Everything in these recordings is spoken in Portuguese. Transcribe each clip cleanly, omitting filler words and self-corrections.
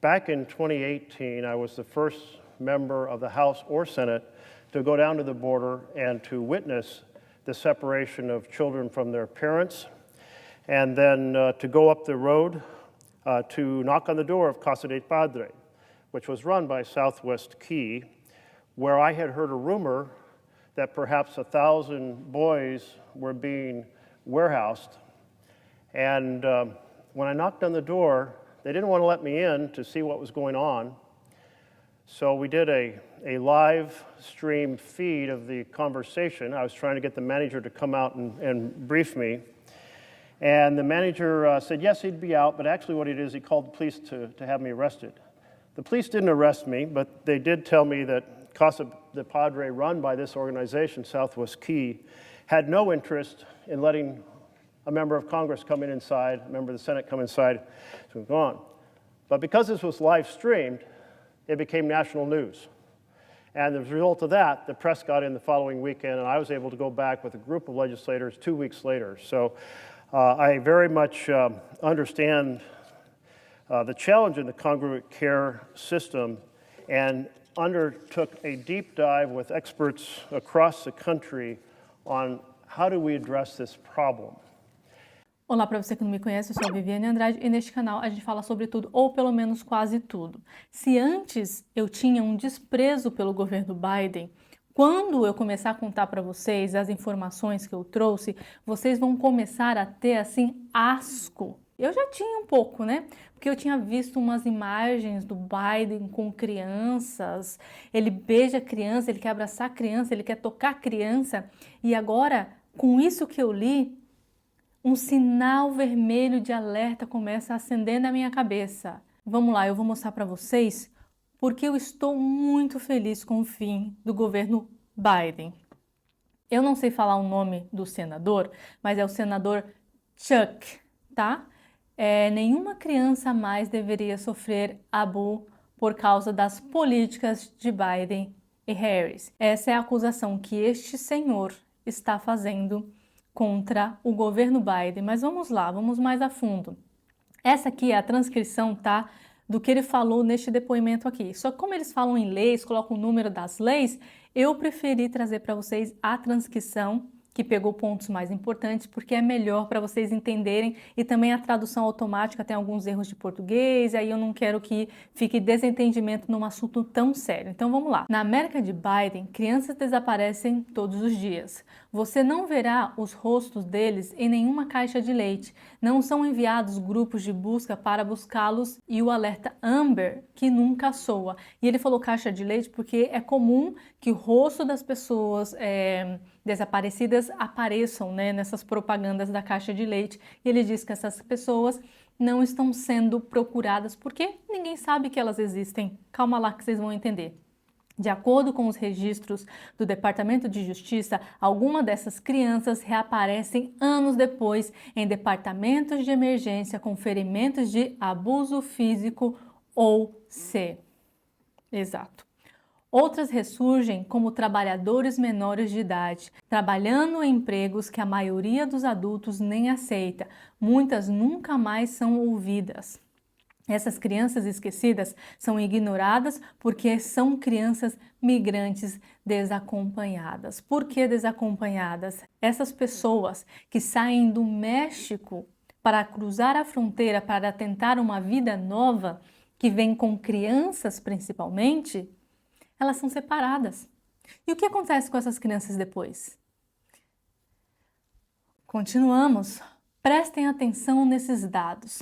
Back in 2018, I was the first member of the House or Senate to go down to the border and to witness the separation of children from their parents, and then to go up the road to knock on the door of Casa del Padre, which was run by Southwest Key, where I had heard a rumor that perhaps 1,000 boys were being warehoused. And when I knocked on the door, they didn't want to let me in to see what was going on. So we did a live stream feed of the conversation. I was trying to get the manager to come out and brief me. And the manager said, yes, he'd be out, but actually what he did is he called the police to have me arrested. The police didn't arrest me, but they did tell me that Casa del Padre, run by this organization, Southwest Key, had no interest in letting a member of Congress come inside, a member of the Senate come inside, so go on. But because this was live streamed, it became national news. And as a result of that, the press got in the following weekend, and I was able to go back with a group of legislators 2 weeks later. So I very much understand the challenge in the congruent care system and undertook a deep dive with experts across the country on how do we address this problem. Olá, para você que não me conhece, eu sou a Viviane Andrade e neste canal a gente fala sobre tudo, ou pelo menos quase tudo. Se antes eu tinha um desprezo pelo governo Biden, quando eu começar a contar para vocês as informações que eu trouxe, vocês vão começar a ter, assim, asco. Eu já tinha um pouco, né? Porque eu tinha visto umas imagens do Biden com crianças, ele beija a criança, ele quer abraçar a criança, ele quer tocar a criança, e agora, com isso que eu li, um sinal vermelho de alerta começa a acender na minha cabeça. Vamos lá, eu vou mostrar para vocês porque eu estou muito feliz com o fim do governo Biden. Eu não sei falar o nome do senador, mas é o senador Chuck, tá? Nenhuma criança mais deveria sofrer abuso por causa das políticas de Biden e Harris. Essa é a acusação que este senhor está fazendo contra o governo Biden, mas vamos lá, vamos mais a fundo. Essa aqui é a transcrição, tá, do que ele falou neste depoimento aqui. Só que como eles falam em leis, colocam o número das leis, eu preferi trazer para vocês a transcrição que pegou pontos mais importantes, porque é melhor para vocês entenderem, e também a tradução automática tem alguns erros de português, e aí eu não quero que fique desentendimento num assunto tão sério. Então vamos lá. Na América de Biden, crianças desaparecem todos os dias. Você não verá os rostos deles em nenhuma caixa de leite. Não são enviados grupos de busca para buscá-los e o alerta Amber, que nunca soa. E ele falou caixa de leite porque é comum que o rosto das pessoas desaparecidas apareçam, né, nessas propagandas da caixa de leite. E ele diz que essas pessoas não estão sendo procuradas porque ninguém sabe que elas existem. Calma lá que vocês vão entender. De acordo com os registros do Departamento de Justiça, algumas dessas crianças reaparecem anos depois em departamentos de emergência com ferimentos de abuso físico ou C. Exato. Outras ressurgem como trabalhadores menores de idade, trabalhando em empregos que a maioria dos adultos nem aceita. Muitas nunca mais são ouvidas. Essas crianças esquecidas são ignoradas porque são crianças migrantes desacompanhadas. Por que desacompanhadas? Essas pessoas que saem do México para cruzar a fronteira para tentar uma vida nova, que vêm com crianças principalmente, elas são separadas. E o que acontece com essas crianças depois? Continuamos. Prestem atenção nesses dados.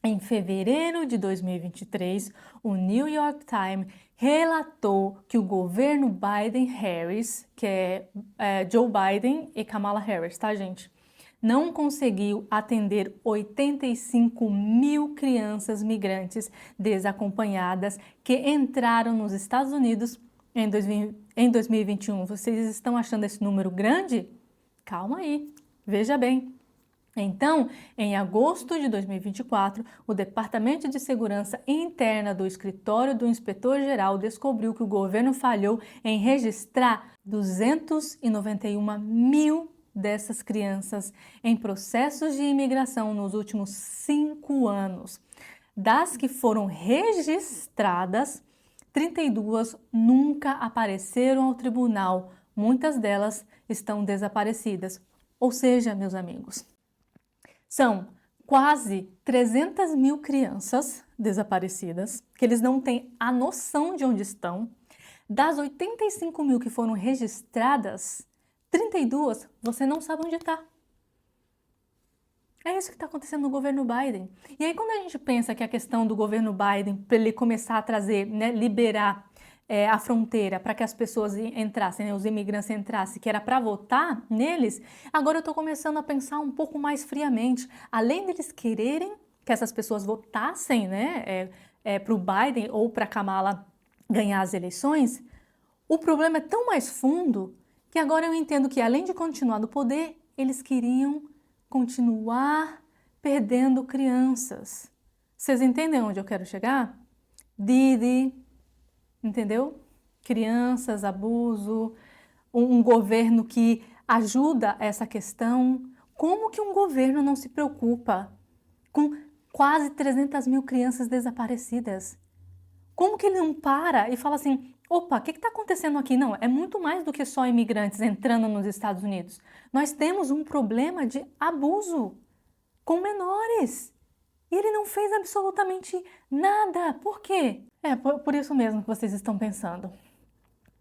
Em fevereiro de 2023, o New York Times relatou que o governo Biden-Harris, que é Joe Biden e Kamala Harris, tá, gente? Não conseguiu atender 85 mil crianças migrantes desacompanhadas que entraram nos Estados Unidos em 2021. Vocês estão achando esse número grande? Calma aí, veja bem. Então, em agosto de 2024, o Departamento de Segurança Interna do Escritório do Inspetor-Geral descobriu que o governo falhou em registrar 291 mil dessas crianças em processos de imigração nos últimos 5 anos. Das que foram registradas, 32 nunca apareceram ao tribunal. Muitas delas estão desaparecidas. Ou seja, meus amigos, são quase 300 mil crianças desaparecidas, que eles não têm a noção de onde estão. Das 85 mil que foram registradas, 32 você não sabe onde está. É isso que está acontecendo no governo Biden. E aí, quando a gente pensa que a questão do governo Biden, para ele começar a trazer, né, liberar a fronteira para que as pessoas entrassem, né, os imigrantes entrassem, que era para votar neles, agora eu estou começando a pensar um pouco mais friamente. Além deles quererem que essas pessoas votassem, né, para o Biden ou para Kamala ganhar as eleições, o problema é tão mais fundo que agora eu entendo que, além de continuar no poder, eles queriam continuar perdendo crianças. Vocês entendem onde eu quero chegar? Didi, entendeu? Crianças, abuso, um governo que ajuda essa questão. Como que um governo não se preocupa com quase 300 mil crianças desaparecidas? Como que ele não para e fala assim, opa, o que está acontecendo aqui? Não, é muito mais do que só imigrantes entrando nos Estados Unidos. Nós temos um problema de abuso com menores. E ele não fez absolutamente nada. Por quê? É por isso mesmo que vocês estão pensando.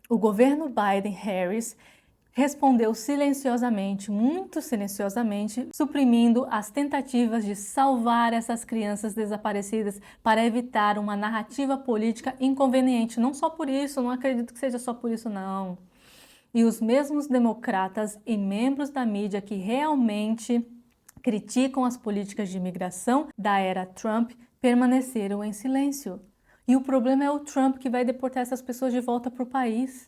O governo Biden-Harris respondeu silenciosamente, muito silenciosamente, suprimindo as tentativas de salvar essas crianças desaparecidas para evitar uma narrativa política inconveniente. Não só por isso, não acredito que seja só por isso, não. E os mesmos democratas e membros da mídia que realmente criticam as políticas de imigração da era Trump permaneceram em silêncio. E o problema é o Trump que vai deportar essas pessoas de volta para o país.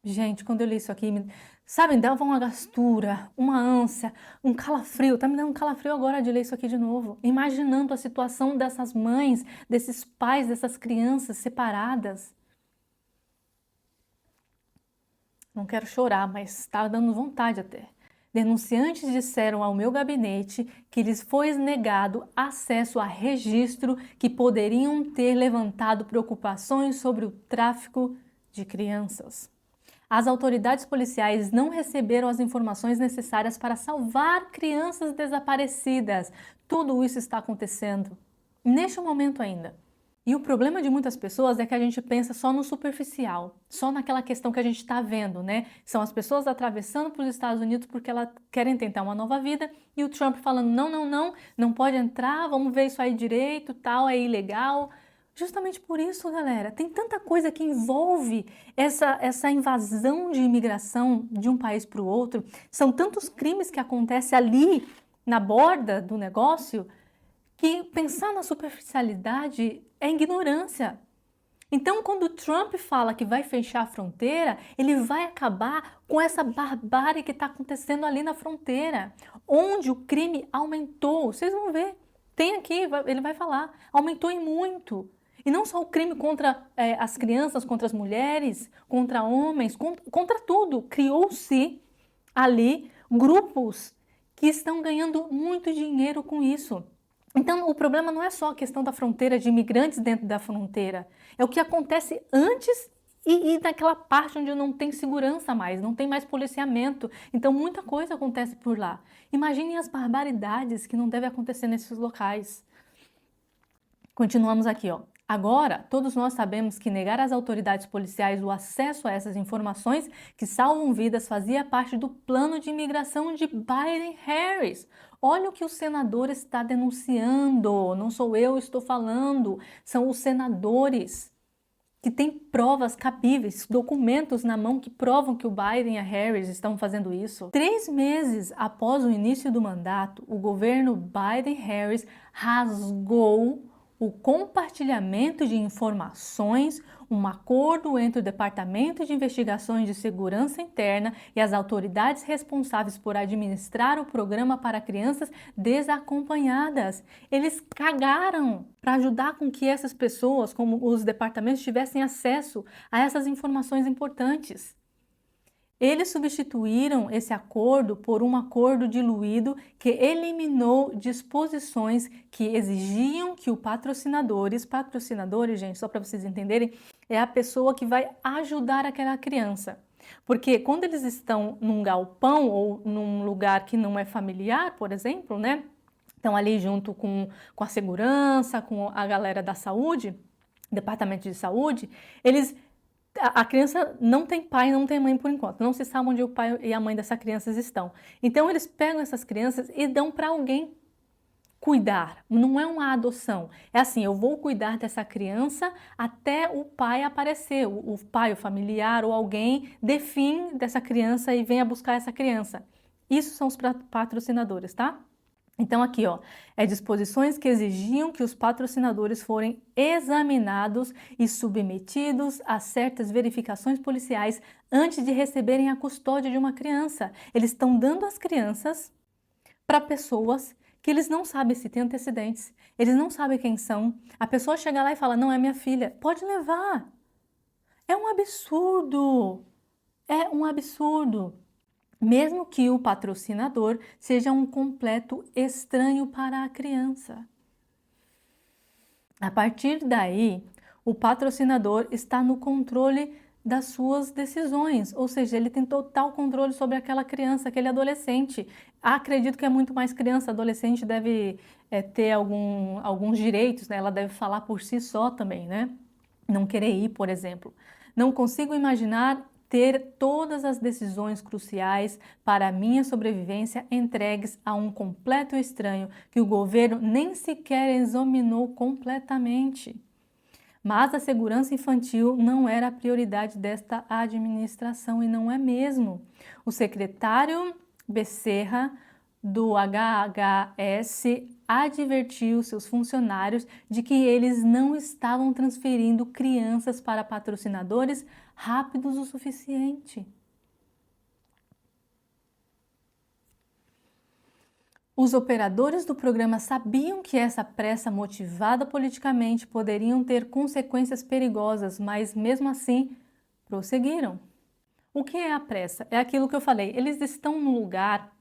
Gente, quando eu li isso aqui, sabe, dava uma gastura, uma ânsia, um calafrio. Tá me dando um calafrio agora de ler isso aqui de novo. Imaginando a situação dessas mães, desses pais, dessas crianças separadas. Não quero chorar, mas está dando vontade até. Denunciantes disseram ao meu gabinete que lhes foi negado acesso a registro que poderiam ter levantado preocupações sobre o tráfico de crianças. As autoridades policiais não receberam as informações necessárias para salvar crianças desaparecidas. Tudo isso está acontecendo neste momento ainda. E o problema de muitas pessoas é que a gente pensa só no superficial, só naquela questão que a gente está vendo, né? São as pessoas atravessando para os Estados Unidos porque elas querem tentar uma nova vida e o Trump falando não pode entrar, vamos ver isso aí direito, tal, é ilegal. Justamente por isso, galera, tem tanta coisa que envolve essa invasão de imigração de um país para o outro, são tantos crimes que acontecem ali na borda do negócio, que pensar na superficialidade é ignorância. Então, quando o Trump fala que vai fechar a fronteira, ele vai acabar com essa barbárie que está acontecendo ali na fronteira, onde o crime aumentou. Vocês vão ver, tem aqui, ele vai falar, aumentou e muito. E não só o crime contra as crianças, contra as mulheres, contra homens, contra tudo. Criou-se ali grupos que estão ganhando muito dinheiro com isso. Então, o problema não é só a questão da fronteira, de imigrantes dentro da fronteira. É o que acontece antes e naquela parte onde não tem segurança mais, não tem mais policiamento. Então, muita coisa acontece por lá. Imaginem as barbaridades que não devem acontecer nesses locais. Continuamos aqui, ó. Agora, todos nós sabemos que negar às autoridades policiais o acesso a essas informações que salvam vidas fazia parte do plano de imigração de Biden-Harris. Olha o que o senador está denunciando, não sou eu que estou falando, são os senadores que têm provas cabíveis, documentos na mão que provam que o Biden e a Harris estão fazendo isso. 3 meses após o início do mandato, o governo Biden-Harris rasgou o compartilhamento de informações, um acordo entre o Departamento de Investigações de Segurança Interna e as autoridades responsáveis por administrar o programa para crianças desacompanhadas. Eles cagaram para ajudar com que essas pessoas, como os departamentos, tivessem acesso a essas informações importantes. Eles substituíram esse acordo por um acordo diluído que eliminou disposições que exigiam que patrocinadores, gente, só para vocês entenderem, é a pessoa que vai ajudar aquela criança. Porque quando eles estão num galpão ou num lugar que não é familiar, por exemplo, né? Estão ali junto com a segurança, com a galera da saúde, departamento de saúde, a criança não tem pai, não tem mãe por enquanto. Não se sabe onde o pai e a mãe dessas crianças estão. Então, eles pegam essas crianças e dão para alguém cuidar. Não é uma adoção. É assim, eu vou cuidar dessa criança até o pai aparecer. O pai, o familiar ou alguém dê fim dessa criança e venha buscar essa criança. Isso são os patrocinadores, tá? Então aqui, ó, disposições que exigiam que os patrocinadores forem examinados e submetidos a certas verificações policiais antes de receberem a custódia de uma criança. Eles estão dando as crianças para pessoas que eles não sabem se têm antecedentes, eles não sabem quem são. A pessoa chega lá e fala, não é minha filha, pode levar. É um absurdo, é um absurdo. Mesmo que o patrocinador seja um completo estranho para a criança. A partir daí, o patrocinador está no controle das suas decisões, ou seja, ele tem total controle sobre aquela criança, aquele adolescente. Acredito que é muito mais criança, adolescente deve ter alguns direitos, né? Ela deve falar por si só também, né? Não querer ir, por exemplo. Não consigo imaginar ter todas as decisões cruciais para a minha sobrevivência entregues a um completo estranho que o governo nem sequer examinou completamente. Mas a segurança infantil não era a prioridade desta administração e não é mesmo. O secretário Becerra do HHS advertiu seus funcionários de que eles não estavam transferindo crianças para patrocinadores rápidos o suficiente. Os operadores do programa sabiam que essa pressa motivada politicamente poderiam ter consequências perigosas, mas mesmo assim prosseguiram. O que é a pressa? É aquilo que eu falei, eles estão num lugar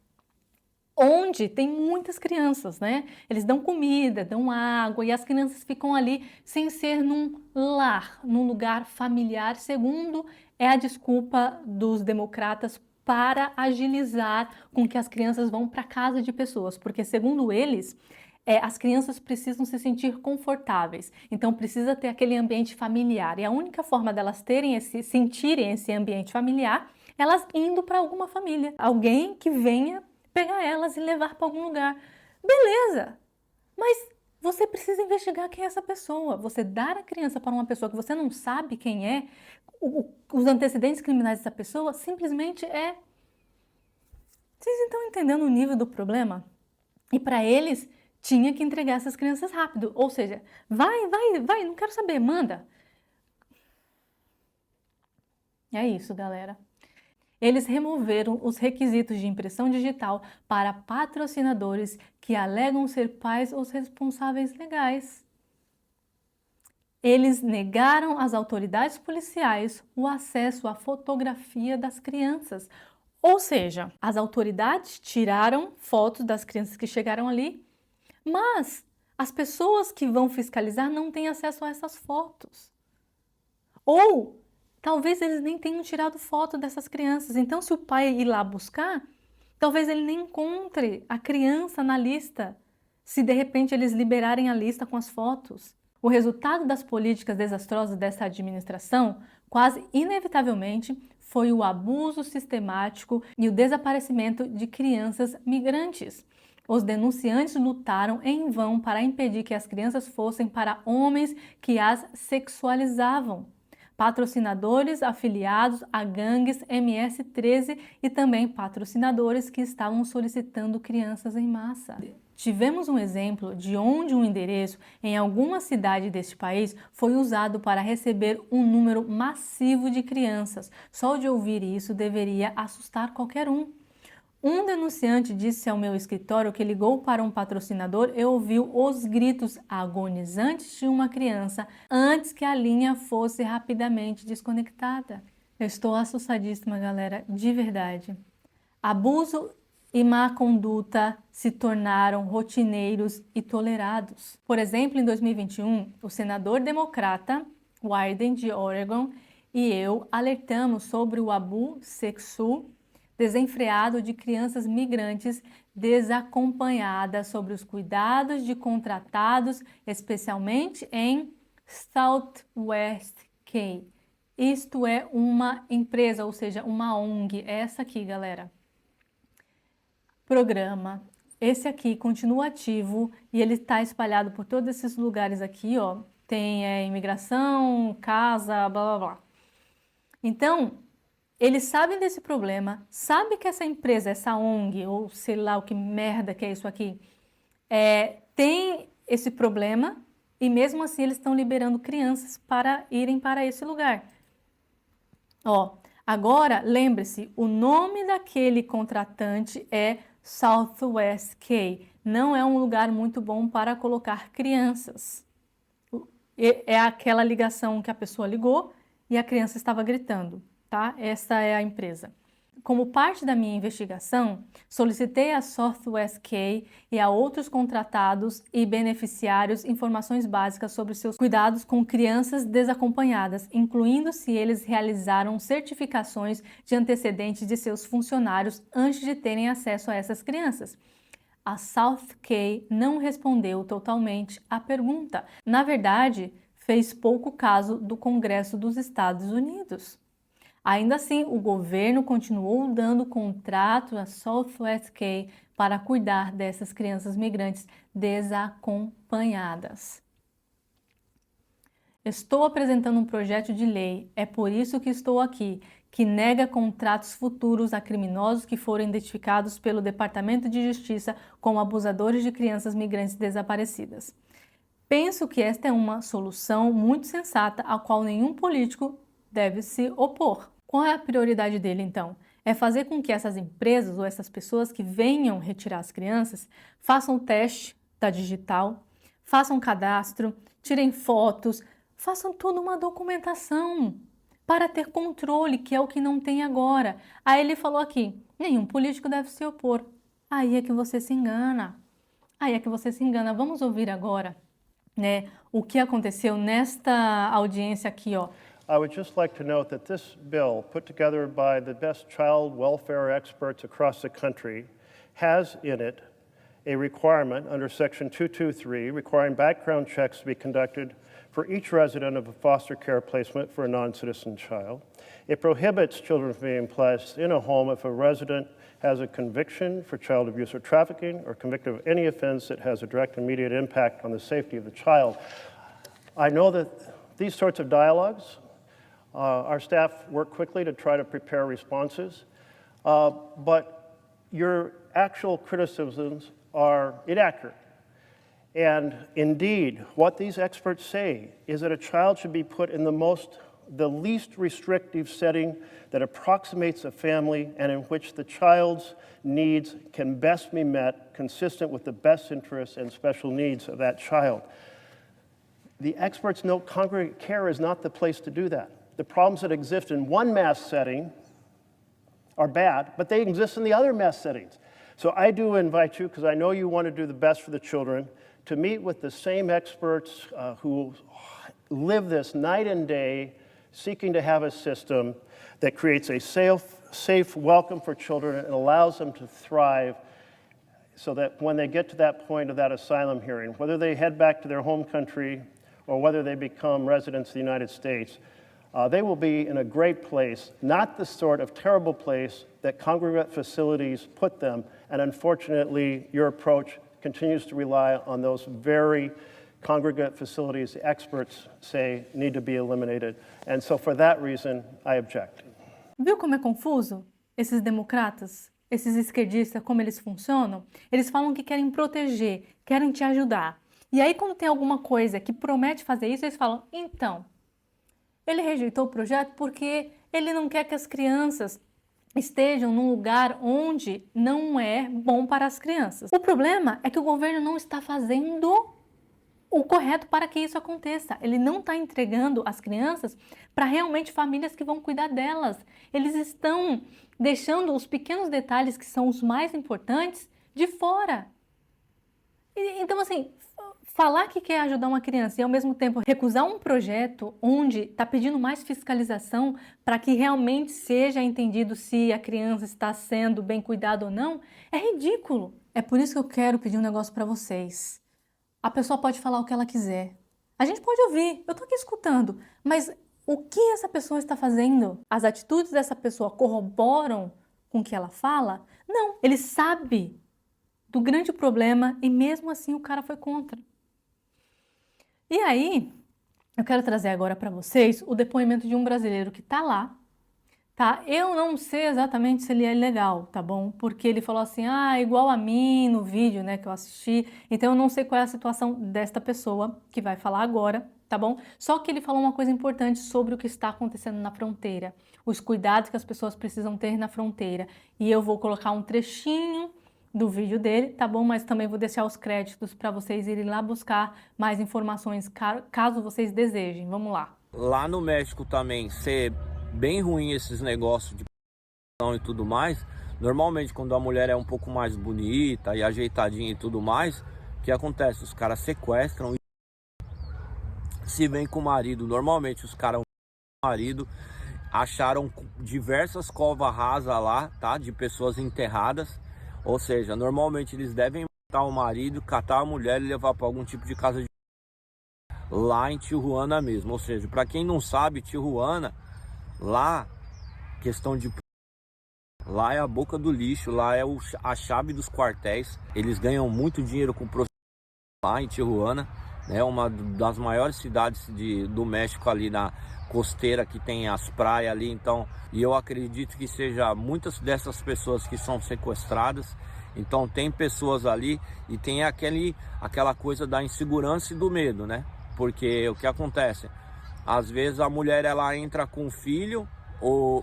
onde tem muitas crianças, né? Eles dão comida, dão água e as crianças ficam ali sem ser num lar, num lugar familiar, segundo é a desculpa dos democratas para agilizar com que as crianças vão para casa de pessoas, porque segundo eles, as crianças precisam se sentir confortáveis, então precisa ter aquele ambiente familiar e a única forma delas sentirem esse ambiente familiar, elas indo para alguma família, alguém que venha pegar elas e levar para algum lugar. Beleza, mas você precisa investigar quem é essa pessoa. Você dar a criança para uma pessoa que você não sabe quem é, os antecedentes criminais dessa pessoa, simplesmente é... Vocês estão entendendo o nível do problema? E para eles, tinha que entregar essas crianças rápido. Ou seja, vai, não quero saber, manda. É isso, galera. Eles removeram os requisitos de impressão digital para patrocinadores que alegam ser pais ou responsáveis legais. Eles negaram às autoridades policiais o acesso à fotografia das crianças. Ou seja, as autoridades tiraram fotos das crianças que chegaram ali, mas as pessoas que vão fiscalizar não têm acesso a essas fotos. Ou talvez eles nem tenham tirado foto dessas crianças. Então, se o pai ir lá buscar, talvez ele nem encontre a criança na lista, se de repente eles liberarem a lista com as fotos. O resultado das políticas desastrosas dessa administração, quase inevitavelmente, foi o abuso sistemático e o desaparecimento de crianças migrantes. Os denunciantes lutaram em vão para impedir que as crianças fossem para homens que as sexualizavam. Patrocinadores afiliados a gangues MS-13 e também patrocinadores que estavam solicitando crianças em massa. Tivemos um exemplo de onde um endereço em alguma cidade deste país foi usado para receber um número massivo de crianças. Só de ouvir isso deveria assustar qualquer um. Um denunciante disse ao meu escritório que ligou para um patrocinador e ouviu os gritos agonizantes de uma criança antes que a linha fosse rapidamente desconectada. Eu estou assustadíssima, galera, de verdade. Abuso e má conduta se tornaram rotineiros e tolerados. Por exemplo, em 2021, o senador democrata Wyden, de Oregon, e eu alertamos sobre o abuso sexual desenfreado de crianças migrantes desacompanhadas, sobre os cuidados de contratados, especialmente em Southwest K. Isto é uma empresa, ou seja, uma ONG. Essa aqui, galera. Programa. Esse aqui continua ativo e ele está espalhado por todos esses lugares aqui, ó. Tem imigração, casa, blá blá blá. Então, eles sabem desse problema, sabem que essa empresa, essa ONG, ou sei lá o que merda que é isso aqui, tem esse problema e mesmo assim eles estão liberando crianças para irem para esse lugar. Ó, agora, lembre-se, o nome daquele contratante é Southwest K. Não é um lugar muito bom para colocar crianças. É aquela ligação que a pessoa ligou e a criança estava gritando, tá? Essa é a empresa. Como parte da minha investigação, solicitei a Southwest K e a outros contratados e beneficiários informações básicas sobre seus cuidados com crianças desacompanhadas, incluindo se eles realizaram certificações de antecedentes de seus funcionários antes de terem acesso a essas crianças. A South K não respondeu totalmente à pergunta. Na verdade, fez pouco caso do Congresso dos Estados Unidos. Ainda assim, o governo continuou dando contrato à Southwest K para cuidar dessas crianças migrantes desacompanhadas. Estou apresentando um projeto de lei, é por isso que estou aqui, que nega contratos futuros a criminosos que foram identificados pelo Departamento de Justiça como abusadores de crianças migrantes desaparecidas. Penso que esta é uma solução muito sensata a qual nenhum político deve se opor. Qual é a prioridade dele, então? É fazer com que essas empresas ou essas pessoas que venham retirar as crianças façam o teste da digital, façam um cadastro, tirem fotos, façam toda uma documentação para ter controle, que é o que não tem agora. Aí ele falou aqui, nenhum político deve se opor. Aí é que você se engana. Aí é que você se engana. Vamos ouvir agora, né, o que aconteceu nesta audiência aqui, ó. I would just like to note that this bill, put together by the best child welfare experts across the country, has in it a requirement under Section 223 requiring background checks to be conducted for each resident of a foster care placement for a non-citizen child. It prohibits children from being placed in a home if a resident has a conviction for child abuse or trafficking or convicted of any offense that has a direct and immediate impact on the safety of the child. I know that these sorts of dialogues, our staff work quickly to try to prepare responses, but your actual criticisms are inaccurate. And indeed, what these experts say is that a child should be put in the least restrictive setting that approximates a family and in which the child's needs can best be met, consistent with the best interests and special needs of that child. The experts note congregate care is not the place to do that. The problems that exist in one mass setting are bad, but they exist in the other mass settings. So I do invite you, because I know you want to do the best for the children, to meet with the same experts who live this night and day, seeking to have a system that creates a safe welcome for children and allows them to thrive so that when they get to that point of that asylum hearing, whether they head back to their home country or whether they become residents of the United States, they will be in a great place, not the sort of terrible place that congregate facilities put them. And unfortunately, your approach continues to rely on those very congregate facilities the experts say need to be eliminated. And so for that reason, I object. Viu como é confuso? Esses democratas, esses esquerdistas, como eles funcionam? Eles falam que querem proteger, querem te ajudar. E aí, quando tem alguma coisa que promete fazer isso, eles falam, então, ele rejeitou o projeto porque ele não quer que as crianças estejam num lugar onde não é bom para as crianças. O problema é que o governo não está fazendo o correto para que isso aconteça. Ele não está entregando as crianças para realmente famílias que vão cuidar delas. Eles estão deixando os pequenos detalhes que são os mais importantes de fora. Então, assim, falar que quer ajudar uma criança e ao mesmo tempo recusar um projeto onde está pedindo mais fiscalização para que realmente seja entendido se a criança está sendo bem cuidada ou não, é ridículo. É por isso que eu quero pedir um negócio para vocês. A pessoa pode falar o que ela quiser. A gente pode ouvir, eu estou aqui escutando, mas o que essa pessoa está fazendo? As atitudes dessa pessoa corroboram com o que ela fala? Não, ele sabe do grande problema e mesmo assim o cara foi contra. E aí, eu quero trazer agora para vocês o depoimento de um brasileiro que está lá, tá? Eu não sei exatamente se ele é legal, tá bom? Porque ele falou assim, igual a mim no vídeo, né, que eu assisti. Então eu não sei qual é a situação desta pessoa que vai falar agora, tá bom? Só que ele falou uma coisa importante sobre o que está acontecendo na fronteira, os cuidados que as pessoas precisam ter na fronteira. E eu vou colocar um trechinho do vídeo dele, tá bom? Mas também vou deixar os créditos para vocês irem lá buscar mais informações, caso vocês desejem. Vamos lá. Lá no México também ser bem ruim esses negócios de e tudo mais. Normalmente quando a mulher é um pouco mais bonita e ajeitadinha e tudo mais, o que acontece? Os caras sequestram e se vem com o marido. Normalmente os caras com o marido acharam diversas covas rasas lá, tá? De pessoas enterradas. Ou seja, normalmente eles devem matar o marido, catar a mulher e levar para algum tipo de casa de lá em Tijuana mesmo. Ou seja, para quem não sabe, Tijuana, lá, questão de... lá é a boca do lixo, lá é a chave dos quartéis. Eles ganham muito dinheiro com prostituição lá em Tijuana, né? Uma das maiores cidades do México ali na costeira, que tem as praias ali. Então, e eu acredito que seja muitas dessas pessoas que são sequestradas. Então tem pessoas ali e tem aquela coisa da insegurança e do medo, né? Porque o que acontece? Às vezes a mulher ela entra com um filho ou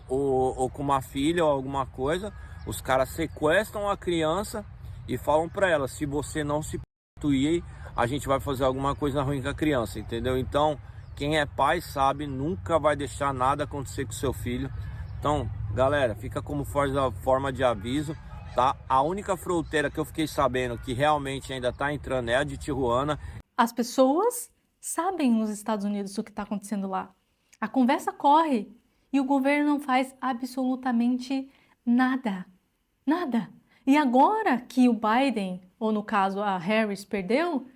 com uma filha ou alguma coisa, os caras sequestram a criança e falam para ela, se você não se prostituir, a gente vai fazer alguma coisa ruim com a criança, entendeu? Então, quem é pai sabe, nunca vai deixar nada acontecer com seu filho. Então, galera, fica como forma de aviso, tá? A única fronteira que eu fiquei sabendo que realmente ainda tá entrando é a de Tijuana. As pessoas sabem nos Estados Unidos o que está acontecendo lá. A conversa corre e o governo não faz absolutamente nada. Nada. E agora que o Biden, ou no caso a Harris, perdeu,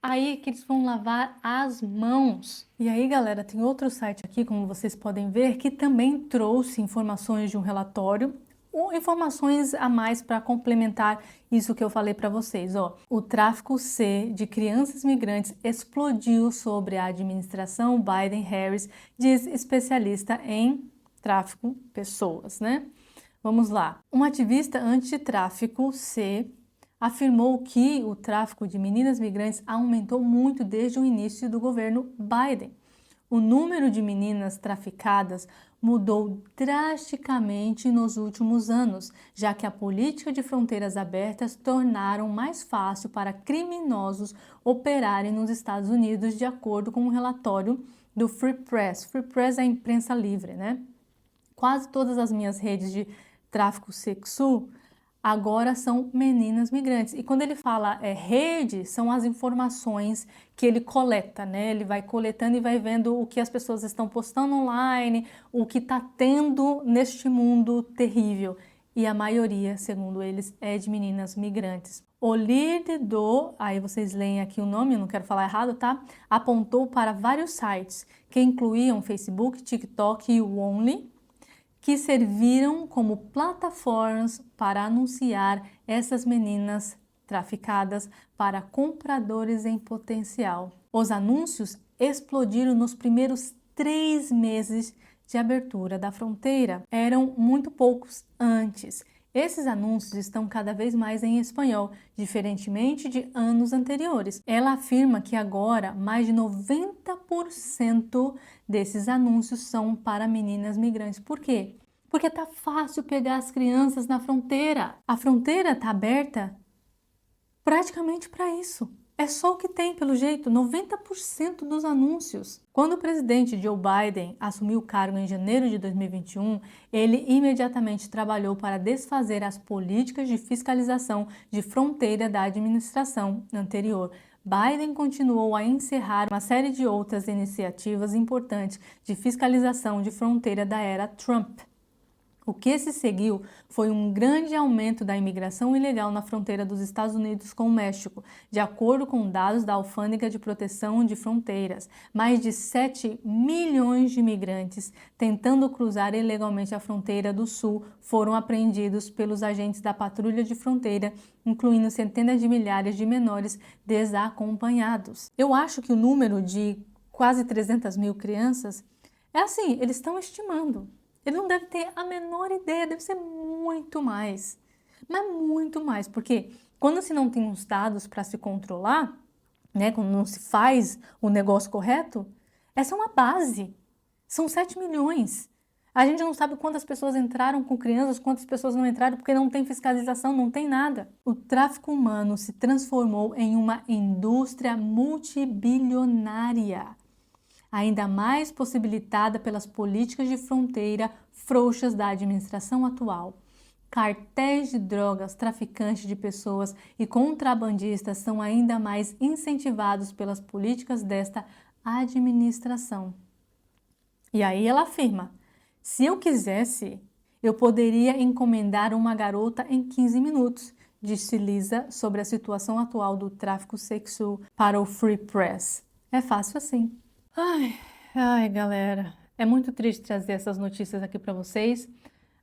aí que eles vão lavar as mãos. E aí, galera, tem outro site aqui, como vocês podem ver, que também trouxe informações de um relatório, ou informações a mais para complementar isso que eu falei para vocês. Ó, o tráfico C de crianças migrantes explodiu sobre a administração Biden-Harris, diz especialista em tráfico pessoas, né? Vamos lá. Um ativista antitráfico C afirmou que o tráfico de meninas migrantes aumentou muito desde o início do governo Biden. O número de meninas traficadas mudou drasticamente nos últimos anos, já que a política de fronteiras abertas tornaram mais fácil para criminosos operarem nos Estados Unidos, de acordo com um relatório do Free Press. Free Press é a imprensa livre, né? Quase todas as minhas redes de tráfico sexual agora são meninas migrantes. E quando ele fala rede, são as informações que ele coleta, né? Ele vai coletando e vai vendo o que as pessoas estão postando online, o que está tendo neste mundo terrível. E a maioria, segundo eles, é de meninas migrantes. O líder aí vocês leem aqui o nome, eu não quero falar errado, tá? Apontou para vários sites que incluíam Facebook, TikTok e o Only, que serviram como plataformas para anunciar essas meninas traficadas para compradores em potencial. Os anúncios explodiram nos primeiros 3 meses de abertura da fronteira. Eram muito poucos antes. Esses anúncios estão cada vez mais em espanhol, diferentemente de anos anteriores. Ela afirma que agora mais de 90% desses anúncios são para meninas migrantes. Por quê? Porque tá fácil pegar as crianças na fronteira. A fronteira tá aberta praticamente para isso. É só o que tem, pelo jeito, 90% dos anúncios. Quando o presidente Joe Biden assumiu o cargo em janeiro de 2021, ele imediatamente trabalhou para desfazer as políticas de fiscalização de fronteira da administração anterior. Biden continuou a encerrar uma série de outras iniciativas importantes de fiscalização de fronteira da era Trump. O que se seguiu foi um grande aumento da imigração ilegal na fronteira dos Estados Unidos com o México. De acordo com dados da Alfândega de Proteção de Fronteiras, mais de 7 milhões de imigrantes tentando cruzar ilegalmente a fronteira do sul foram apreendidos pelos agentes da patrulha de fronteira, incluindo centenas de milhares de menores desacompanhados. Eu acho que o número de quase 300 mil crianças é assim, eles estão estimando. Ele não deve ter a menor ideia, deve ser muito mais. Mas muito mais, porque quando se não tem os dados para se controlar, né, quando não se faz o negócio correto, essa é uma base. São 7 milhões. A gente não sabe quantas pessoas entraram com crianças, quantas pessoas não entraram, porque não tem fiscalização, não tem nada. O tráfico humano se transformou em uma indústria multibilionária, ainda mais possibilitada pelas políticas de fronteira frouxas da administração atual. Cartéis de drogas, traficantes de pessoas e contrabandistas são ainda mais incentivados pelas políticas desta administração. E aí ela afirma: se eu quisesse, eu poderia encomendar uma garota em 15 minutos, disse Lisa sobre a situação atual do tráfico sexual para o Free Press. É fácil assim. Ai, galera, é muito triste trazer essas notícias aqui para vocês,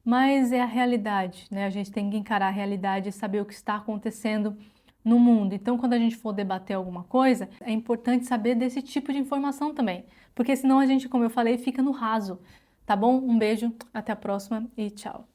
mas é a realidade, né? A gente tem que encarar a realidade e saber o que está acontecendo no mundo. Então, quando a gente for debater alguma coisa, é importante saber desse tipo de informação também, porque senão a gente, como eu falei, fica no raso, tá bom? Um beijo, até a próxima e tchau.